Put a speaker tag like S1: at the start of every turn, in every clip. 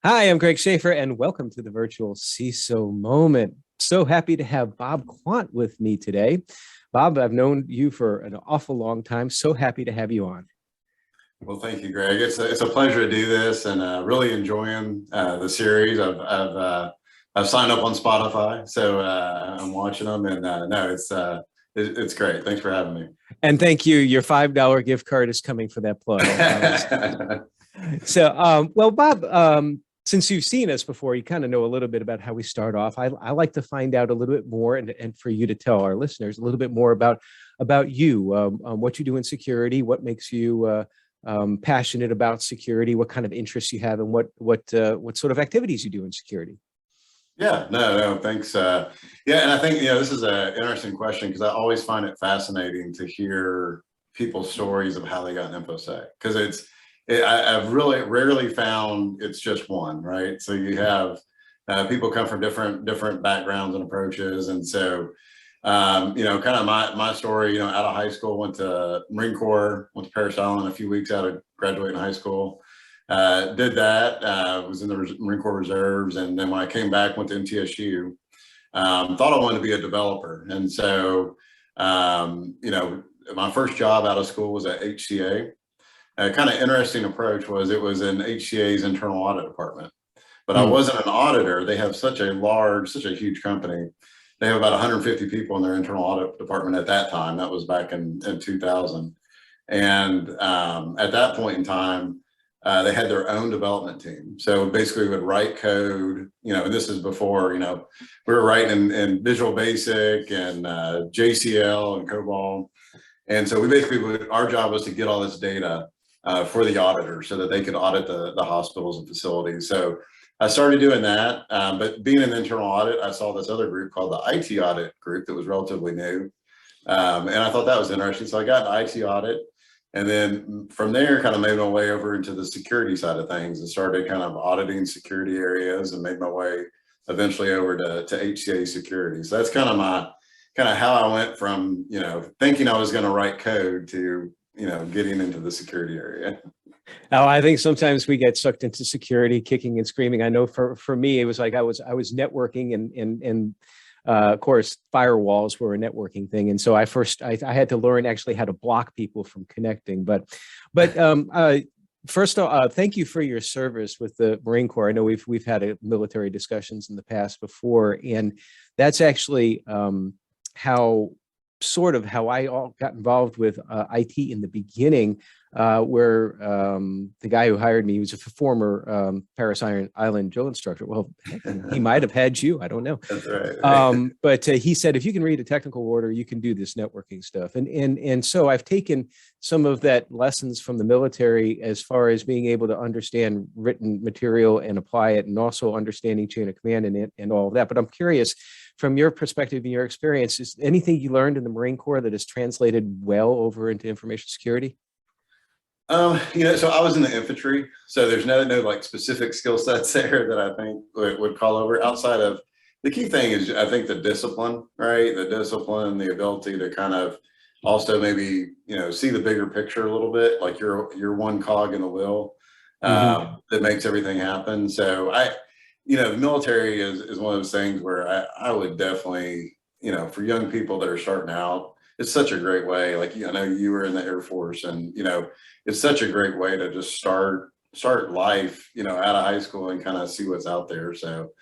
S1: Hi, I'm Greg Schaefer, and welcome to the virtual CISO moment. So happy to have Bob Quandt with me today. Bob, I've known you for an awful long time. So happy to have you on.
S2: Well, thank you, Greg. It's a pleasure to do this, and really enjoying the series. I've signed up on Spotify, so I'm watching them, and no, it's great. Thanks for having me.
S1: And thank you. Your $5 gift card is coming for that plug. Well, Bob, since you've seen us before, you kind of know a little bit about how we start off. I like to find out a little bit more, and for you to tell our listeners a little bit more about you, what you do in security, what makes you passionate about security, what kind of interests you have, and what sort of activities you do in security.
S2: Yeah, no, thanks. Yeah, and I think this is an interesting question because I always find it fascinating to hear people's stories of how they got an InfoSec, because I've really rarely found it's just one, right? So you have people come from different backgrounds and approaches, and so kind of my story. Out of high school, went to Marine Corps, went to Parris Island a few weeks out of graduating high school. Did that. Was in the Marine Corps Reserves, and then when I came back, went to MTSU. Thought I wanted to be a developer, and so my first job out of school was at HCA. A kind of interesting approach was it was in HCA's internal audit department, but I wasn't an auditor. They have such a huge company. They have about 150 people in their internal audit department at that time. That was back in 2000. And at that point in time, they had their own development team. So basically we would write code, and this is before, we were writing in Visual Basic and JCL and COBOL. And so we basically, our job was to get all this data for the auditors so that they could audit the hospitals and facilities. So I started doing that, but being in internal audit, I saw this other group called the IT audit group that was relatively new. And I thought that was interesting. So I got an IT audit, and then from there kind of made my way over into the security side of things and started kind of auditing security areas and made my way eventually over to HCA security. So that's kind of how I went from, thinking I was going to write code to, getting into the security area.
S1: Oh, I think sometimes we get sucked into security, kicking and screaming. I know for me, it was like I was networking, and of course, firewalls were a networking thing, and so I had to learn actually how to block people from connecting. But first, thank you for your service with the Marine Corps. I know we've had military discussions in the past before, and that's actually how I got involved with IT in the beginning. Where the guy who hired me, he was a former Parris Island drill instructor. Well, he might have had you, I don't know.
S2: That's right.
S1: But he said, if you can read a technical order, you can do this networking stuff. And so I've taken some of that lessons from the military as far as being able to understand written material and apply it, and also understanding chain of command and all of that. But I'm curious, from your perspective and your experience, is anything you learned in the Marine Corps that is translated well over into information security?
S2: So I was in the infantry, so there's no like specific skill sets there that I think would call over. Outside of, the key thing is, I think, the discipline, right? The discipline, the ability to kind of also maybe, see the bigger picture a little bit, like you're one cog in the wheel that makes everything happen. So the military is one of those things where I would definitely, for young people that are starting out, it's such a great way. Like, I know you were in the Air Force, and, it's such a great way to just start life, out of high school and kind of see what's out there. So,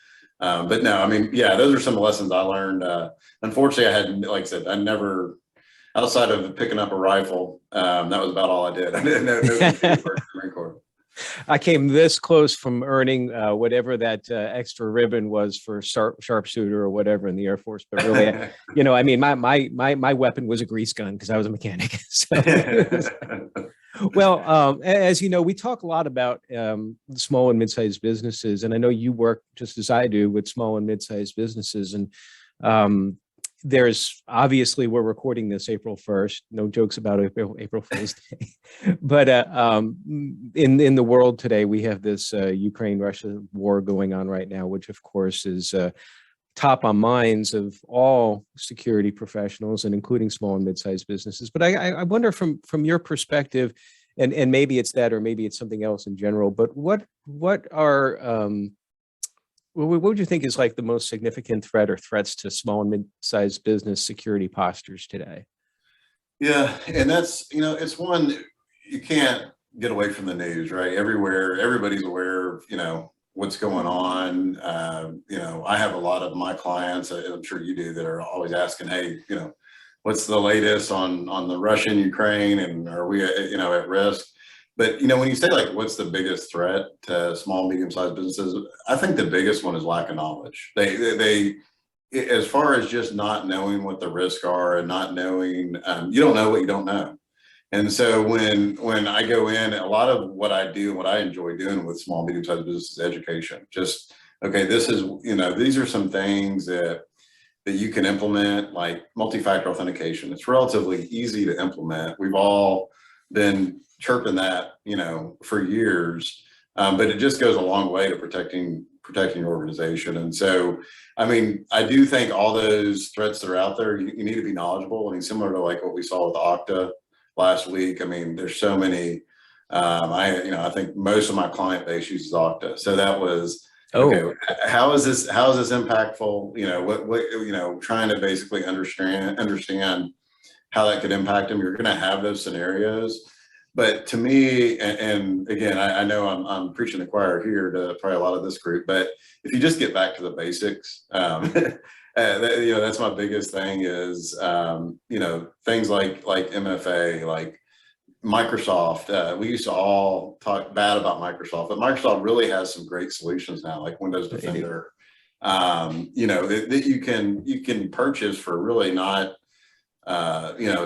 S2: but no, I mean, yeah, those are some of the lessons I learned. Unfortunately, I had, like I said, I never, outside of picking up a rifle, that was about all I did. I didn't know the Marine Corps.
S1: I came this close from earning whatever that extra ribbon was for sharpshooter or whatever in the Air Force, but really, I mean, my weapon was a grease gun because I was a mechanic. Well, as you know, we talk a lot about small and mid-sized businesses, and I know you work just as I do with small and mid-sized businesses, and there's obviously, we're recording this April 1st. No jokes about April Fool's Day. But in the world today, we have this Ukraine-Russia war going on right now, which of course is top on minds of all security professionals, and including small and mid-sized businesses. But I wonder, from your perspective, and maybe it's that, or maybe it's something else in general, but what are, what would you think is like the most significant threat or threats to small and mid-sized business security postures today?
S2: Yeah, and that's, it's one, you can't get away from the news, right? Everywhere, everybody's aware of, what's going on. I have a lot of my clients, I'm sure you do, that are always asking, hey, what's the latest on the Russian Ukraine, and are we, at risk? But, when you say like, what's the biggest threat to small, medium-sized businesses? I think the biggest one is lack of knowledge. They as far as just not knowing what the risks are and not knowing, you don't know what you don't know. And so when I go in, a lot of what I do, what I enjoy doing with small, medium-sized business is education. Just, okay, this is, these are some things that you can implement, like multi-factor authentication. It's relatively easy to implement. We've all been chirping that, for years, but it just goes a long way to protecting your organization. And so, I mean, I do think all those threats that are out there, you need to be knowledgeable. I mean, similar to like what we saw with Okta last week. I mean, there's so many, I think most of my client base uses Okta. So that was, okay, how is this impactful? What, trying to basically understand how that could impact them. You're going to have those scenarios. But to me, and again, I know I'm preaching the choir here to probably a lot of this group, but if you just get back to the basics, that's my biggest thing is, things like MFA, like Microsoft. We used to all talk bad about Microsoft, but Microsoft really has some great solutions now, like Windows Defender, that you can purchase for really not,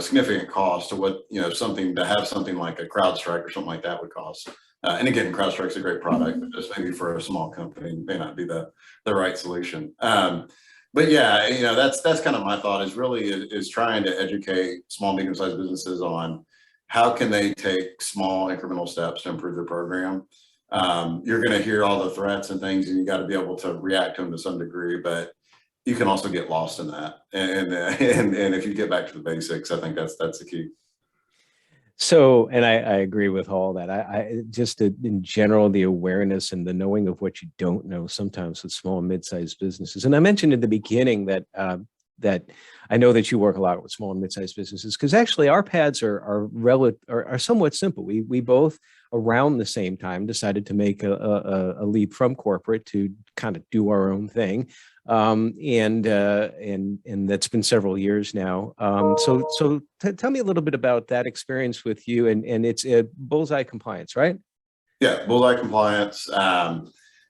S2: significant cost to what, something like a CrowdStrike or something like that would cost. And again, CrowdStrike's a great product, but just maybe for a small company may not be the right solution. But yeah, that's kind of my thought is trying to educate small, medium-sized businesses on how can they take small incremental steps to improve their program. You're going to hear all the threats and things, and you got to be able to react to them to some degree, but you can also get lost in that. And if you get back to the basics, I think that's the key.
S1: So, and I agree with all that. I just in general, the awareness and the knowing of what you don't know sometimes with small and mid-sized businesses. And I mentioned in the beginning that that I know that you work a lot with small and mid-sized businesses, because actually our paths are somewhat simple. We both around the same time decided to make a leap from corporate to kind of do our own thing. And that's been several years now. So tell me a little bit about that experience with you, and it's Bullseye Compliance, right?
S2: Yeah, Bullseye Compliance. The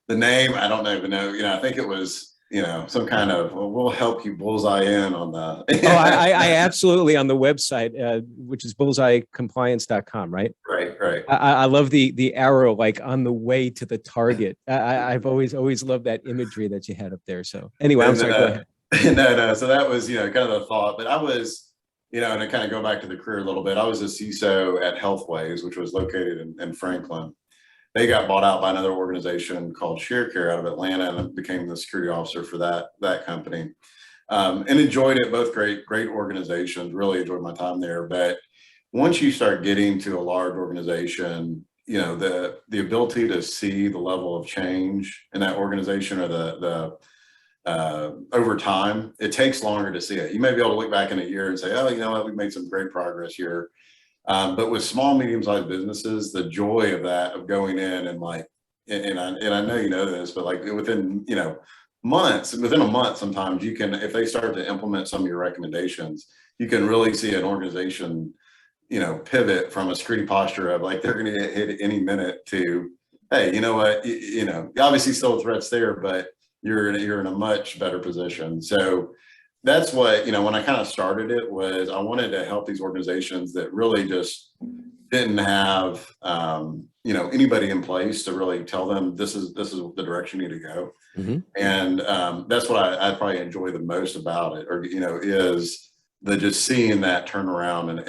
S2: name, I don't even know, I think it was, some kind of, well, we'll help you bullseye in on the.
S1: Oh, I absolutely, on the website, which is bullseyecompliance.com, right?
S2: Right.
S1: I love the arrow, like on the way to the target. I've always loved that imagery that you had up there. So anyway, I'm sorry, go ahead.
S2: No. So that was, kind of the thought, but I was, and to kind of go back to the career a little bit, I was a CISO at Healthways, which was located in Franklin. They got bought out by another organization called ShareCare out of Atlanta, and I became the security officer for that company. And enjoyed it, both great organizations, really enjoyed my time there. But once you start getting to a large organization, the ability to see the level of change in that organization, or the over time, it takes longer to see it. You may be able to look back in a year and say, oh, you know what, we've made some great progress here. But with small, medium-sized businesses, the joy of that, of going in and like, and I know you know this, but like within, within a month, sometimes you can, if they start to implement some of your recommendations, you can really see an organization, pivot from a security posture of like, they're going to get hit any minute to, hey, you know what, obviously still threats there, but you're in a much better position. So that's what, when I kind of started it, was I wanted to help these organizations that really just didn't have, anybody in place to really tell them this is the direction you need to go. Mm-hmm. And that's what I probably enjoy the most about it, or, is the just seeing that turnaround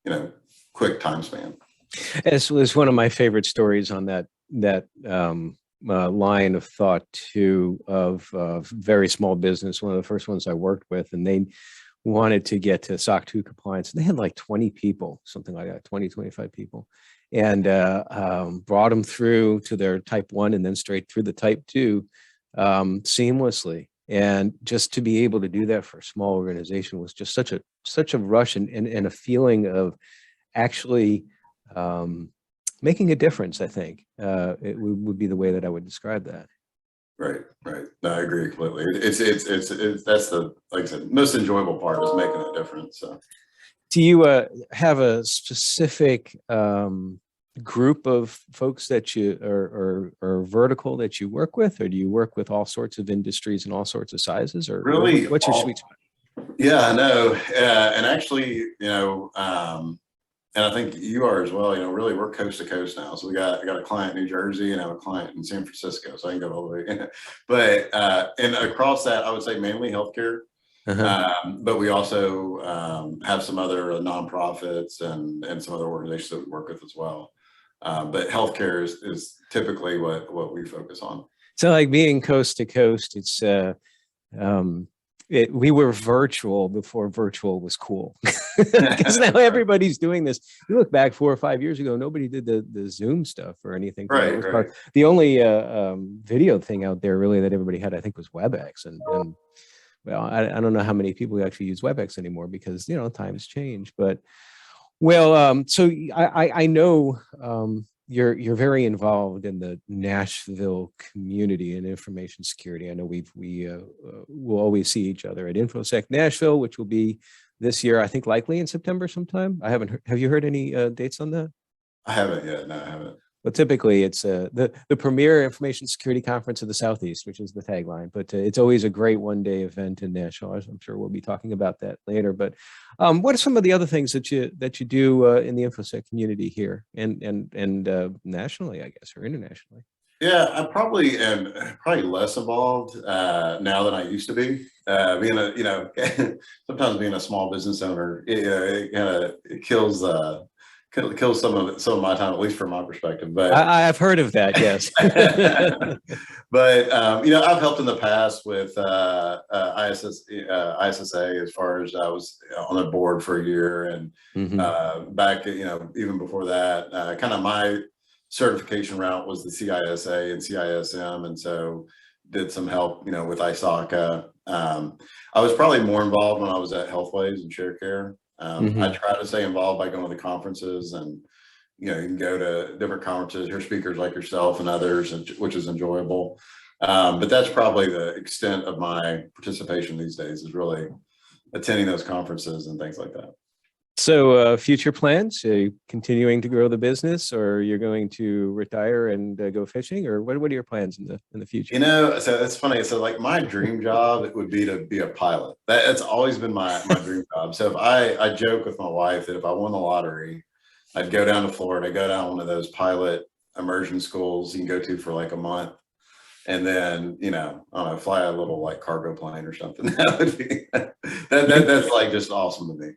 S2: in a quick time span.
S1: It's one of my favorite stories on that line of thought too, of very small business. One of the first ones I worked with, and wanted to get to SOC 2 compliance. And they had like 20 people, something like that, 20, 25 people, and brought them through to their type 1 and then straight through the type 2 seamlessly. And just to be able to do that for a small organization was just such a rush and a feeling of actually making a difference. I think it would be the way that I would describe that.
S2: Right. No, I agree completely. It's that's the, like I said, most enjoyable part is making a difference. So,
S1: do you have a specific group of folks that you or vertical that you work with, or do you work with all sorts of industries and all sorts of sizes, or
S2: really,
S1: what's your sweet spot?
S2: Yeah, I know. And actually, and I think you are as well, really we're coast to coast now. So I got a client in New Jersey and I have a client in San Francisco. So I can go all the way. But, and across that, I would say mainly healthcare. But we also have some other nonprofits and some other organizations that we work with as well. But healthcare is typically what we focus on.
S1: So like being coast to coast, it's, we were virtual before virtual was cool, because now everybody's doing this. You look back 4 or 5 years ago, nobody did the Zoom stuff or anything.
S2: Right.
S1: The only video thing out there really that everybody had, I think, was WebEx. And well, I don't know how many people actually use WebEx anymore, because times change. But well, so I know you're very involved in the Nashville community and information security. I know we will always see each other at InfoSec Nashville, which will be this year, I think, likely in September sometime. Have you heard any dates on that?
S2: I haven't yet. No, I haven't.
S1: Well, typically it's the premier information security conference of the Southeast, which is the tagline, but it's always a great one-day event in Nashville. I'm sure we'll be talking about that later. But what are some of the other things that you do in the InfoSec community here and nationally, I guess, or internationally?
S2: Yeah, I probably am less involved now than I used to be. Being sometimes being a small business owner, it kind of kills some of my time, at least from my perspective. But
S1: I've heard of that, yes.
S2: But I've helped in the past with ISSA, as far as I was on the board for a year, and back even before that, kind of my certification route was the CISA and CISM, and so did some help with ISACA. I was probably more involved when I was at Healthways and ShareCare. I try to stay involved by going to conferences, and you can go to different conferences, hear speakers like yourself and others, which is enjoyable. But that's probably the extent of my participation these days, is really attending those conferences and things like that.
S1: So future plans, are you continuing to grow the business, or you're going to retire and go fishing, or what are your plans in the future?
S2: So it's funny. So like my dream job, it would be to be a pilot. That's always been my dream job. So if I joke with my wife that if I won the lottery, I'd go down to Florida, go down one of those pilot immersion schools you can go to for like a month, and then I don't know, fly a little like cargo plane or something. That would be that's like just awesome to me.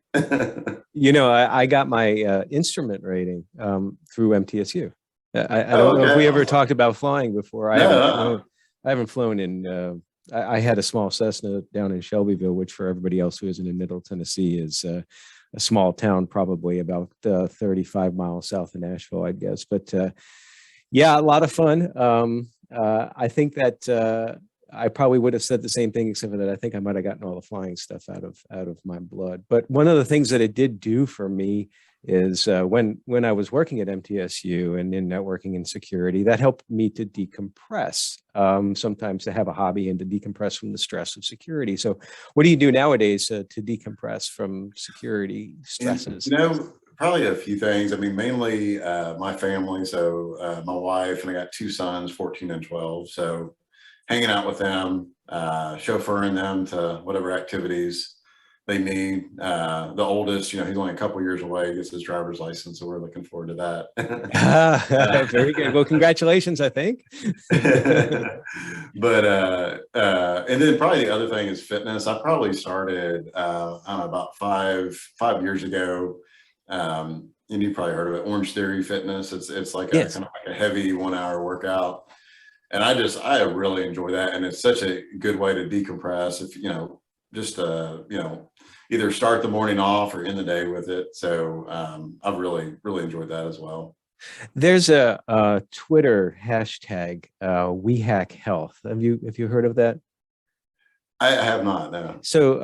S1: I got my instrument rating through MTSU. I don't know if we ever talked about flying before. I haven't flown in. I had a small Cessna down in Shelbyville, which for everybody else who isn't in Middle Tennessee is a small town, probably about 35 miles south of Nashville, I guess. But yeah, a lot of fun. I think that I probably would have said the same thing, except for that I think I might have gotten all the flying stuff out of my blood. But one of the things that it did do for me is when I was working at MTSU and in networking and security, that helped me to decompress, sometimes to have a hobby and to decompress from the stress of security. So what do you do nowadays to decompress from security stresses?
S2: Probably a few things. I mean, mainly my family. So my wife, and I got 2 sons, 14 and 12. So hanging out with them, chauffeuring them to whatever activities they need. The oldest, he's only a couple years away, gets his driver's license, so we're looking forward to that.
S1: Very good. Well, congratulations, I think.
S2: But and then probably the other thing is fitness. I probably started I don't know, about five years ago. And you probably heard of it, Orange Theory Fitness. It's like a kind of like a heavy 1-hour workout. And I really enjoy that. And it's such a good way to decompress. If just either start the morning off or end the day with it. So I've really enjoyed that as well.
S1: There's a Twitter hashtag, We Hack Health. Have you heard of that?
S2: I have not, no.
S1: So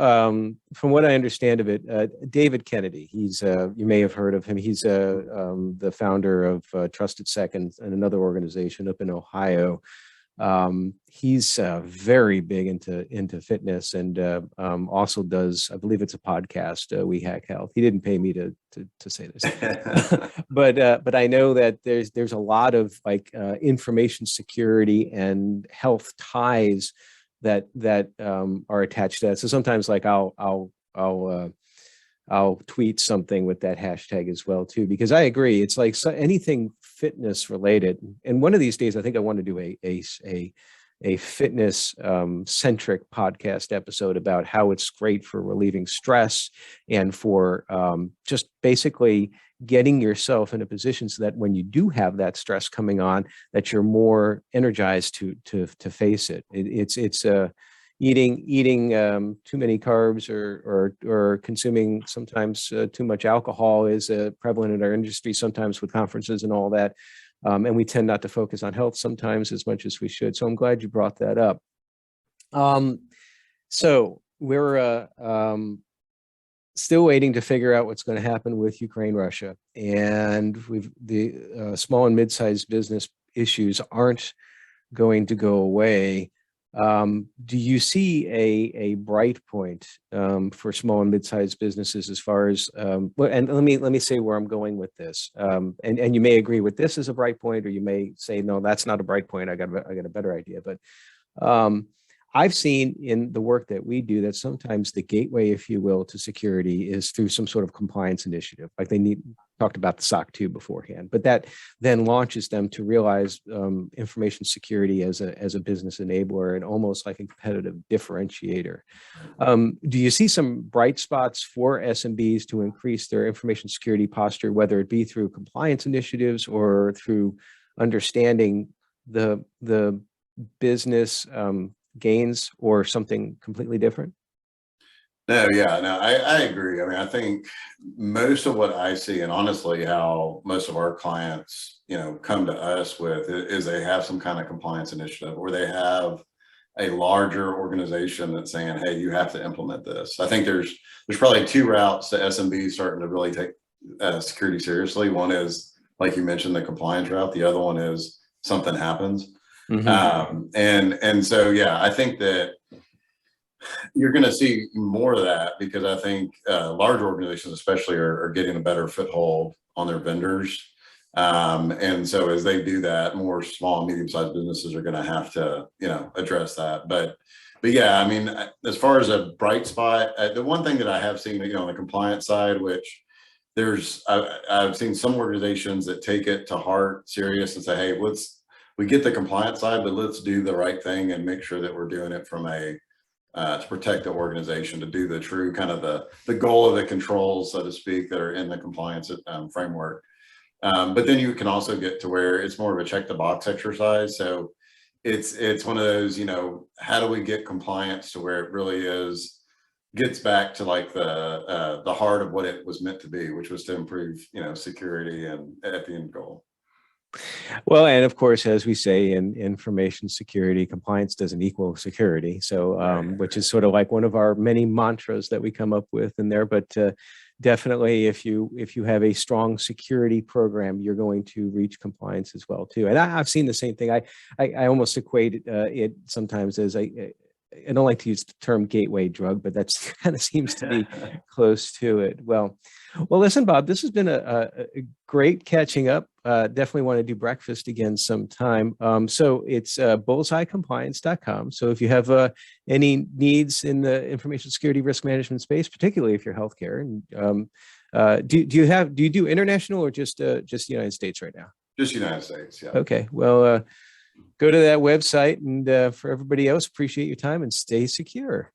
S1: from what I understand of it, David Kennedy, he's you may have heard of him. He's the founder of Trusted Second and another organization up in Ohio. He's very big into fitness and also does, I believe it's a podcast, We Hack Health. He didn't pay me to say this, but I know that there's a lot of like information security and health ties that are attached to that. So sometimes like I'll tweet something with that hashtag as well too, because I agree. It's like anything fitness related. And one of these days, I think I want to do a fitness centric podcast episode about how it's great for relieving stress and for just basically getting yourself in a position so that when you do have that stress coming on, that you're more energized to face it. It's eating too many carbs or consuming sometimes too much alcohol is prevalent in our industry, sometimes with conferences and all that. And we tend not to focus on health sometimes as much as we should. So I'm glad you brought that up. So we're still waiting to figure out what's going to happen with Ukraine, Russia, and the small and mid-sized business issues aren't going to go away. Do you see a bright point for small and mid-sized businesses as far as well, and let me say where I'm going with this, and you may agree with this as a bright point, or you may say no, that's not a bright point. I got a better idea, but I've seen in the work that we do that sometimes the gateway, if you will, to security is through some sort of compliance initiative. Like talked about the SOC 2 beforehand, but that then launches them to realize information security as a business enabler and almost like a competitive differentiator. Do you see some bright spots for SMBs to increase their information security posture, whether it be through compliance initiatives or through understanding the business gains or something completely different?
S2: No, I agree. I mean, I think most of what I see, and honestly, how most of our clients, come to us with is they have some kind of compliance initiative, or they have a larger organization that's saying, "Hey, you have to implement this." I think there's probably two routes to SMBs starting to really take security seriously. One is, like you mentioned, the compliance route. The other one is something happens. Mm-hmm. And so, I think that you're going to see more of that, because I think large organizations especially are getting a better foothold on their vendors. And so as they do that, more small and medium-sized businesses are going to have to, address that. But I mean, as far as a bright spot, the one thing that I have seen, on the compliance side, which I've seen some organizations that take it to heart, serious, and say, "Hey, we get the compliance side, but let's do the right thing and make sure that we're doing it from to protect the organization, to do the true kind of the goal of the controls, so to speak, that are in the compliance framework." But then you can also get to where it's more of a check the box exercise. So it's one of those, how do we get compliance to where it really gets back to like the heart of what it was meant to be, which was to improve, security and at the end goal.
S1: Well, and of course, as we say in information security, compliance doesn't equal security. So, which is sort of like one of our many mantras that we come up with in there. But definitely, if you have a strong security program, you're going to reach compliance as well too. And I've seen the same thing. I almost equate it sometimes as I don't like to use the term gateway drug, but that's kind of seems to be close to it. Well, listen, Bob, this has been a great catching up. Definitely want to do breakfast again sometime. So it's bullseyecompliance.com. So if you have any needs in the information security risk management space, particularly if you're healthcare, and do you do international or just the United States right now?
S2: Just United States, yeah.
S1: Okay, well, go to that website, and for everybody else, appreciate your time and stay secure.